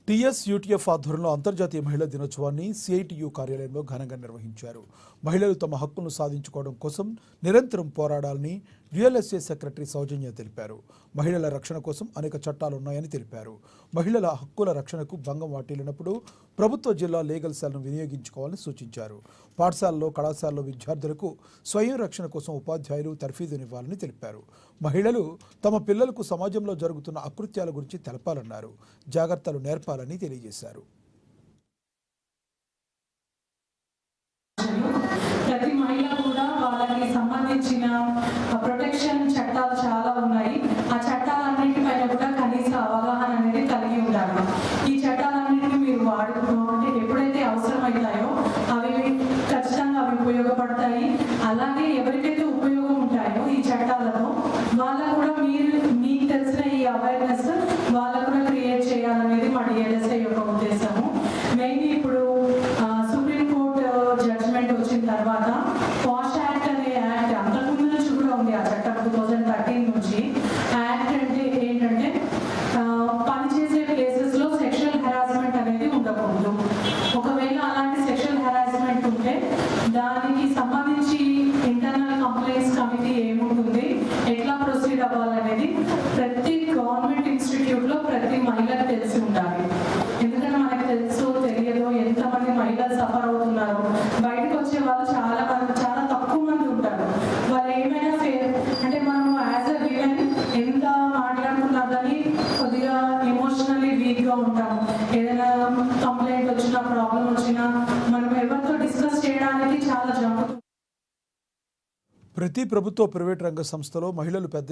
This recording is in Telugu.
టీఎస్యూటీఎఫ్ ఆధ్వర్యంలో అంతర్జాతీయ మహిళా దినోత్సవాన్ని సిఐటియు కార్యాలయంలో ఘనంగా నిర్వహించారు. మహిళలు తమ హక్కులను సాధించుకోవడం కోసం నిరంతరం పోరాడాలని యుఎల్ఎస్ఏ సెక్రటరీ సౌజన్య తెలిపారు. మహిళల రక్షణ కోసం అనేక చట్టాలు ఉన్నాయని తెలిపారు. మహిళల హక్కుల రక్షణకు భంగం వాటిల్లినప్పుడు ప్రభుత్వ జిల్లా లీగల్ సెల్ను వినియోగించుకోవాలని సూచించారు. పాఠశాలలో, కళాశాలలో విద్యార్థులకు స్వయం రక్షణ కోసం ఉపాధ్యాయులు తర్ఫీదునివ్వాలని తెలిపారు. మహిళలు తమ పిల్లలకు సమాజంలో జరుగుతున్న అకృత్యాల గురించి తెలపాలన్నారు. జాగ్రత్తలు నేర్పాలని తెలియజేశారు. ప్రతి మహిళ కూడా వాళ్ళకి సంబంధించిన ప్రొటెక్షన్ చట్టాలు చాలా ఉన్నాయి. ఆ చట్టాలన్నింటిపైన కూడా కనీస అవగాహన అనేది కలిగి ఉండాలి. ఈ చట్టాలన్నింటినీ మీరు వాడుకుంటే ఎప్పుడైతే అవసరమవుతాయో అవి ఖచ్చితంగా అవి ఉపయోగపడతాయి. అలాగే ఎవరికైతే ఉపయోగం ఉంటాయో ఈ చట్టాలతో వాళ్ళకు కూడా మీకు తెలిసిన ఈ అవేర్నెస్ వాళ్ళకు కూడా క్రియేట్ చేయాలనేది మా డిఎల్ఎస్ఐ యొక్క ఉద్దేశము. మెయిన్ ఇప్పుడు వచ్చిన తర్వాత పాష్ యాక్ట్ అనే యాక్ట్ అంతకుముందు నుంచి కూడా ఉంది. ఆ చట్టం 2013 నుంచి. యాక్ట్ అంటే ఏంటంటే పనిచేసే ప్లేసెస్ లో సెక్షువల్ హెరాస్మెంట్ అనేది ఉండకూడదు. ఒకవేళ అలాంటి సెక్షువల్ హెరాస్మెంట్ ఉంటే దానికి సంబంధించి ఇంటర్నల్ కంప్లైంట్స్ కమిటీ ఏముంటుంది, ఎట్లా ప్రొసీడ్ అవ్వాలనేది ప్రతి గవర్నమెంట్ ఇన్స్టిట్యూట్ లో ప్రతి మహిళకు తెలిసి ఉండాలి. ఎందుకంటే మనకు తెలుసో తెలియదో ఎంతమంది మహిళలు సఫర్ అవుతున్నారు. బయటకు వచ్చే వాళ్ళు చాలా తక్కువ మంది ఉంటారు. వాళ్ళు ఏమైనా అంటే మనం యాజ్ అ విమెన్ ఎంత మాట్లాడుకున్నా కానీ కొద్దిగా ఎమోషనల్లీ వీక్గా ఉంటాం. ఏదైనా కంప్లైంట్ వచ్చినా, ప్రాబ్లం వచ్చినా మనం ఎవరితో డిస్కస్ చేయడానికి చాలా జంపుతాం. ప్రతి ప్రభుత్వ, ప్రైవేట్ రంగ సంస్థలో మహిళలు పెద్ద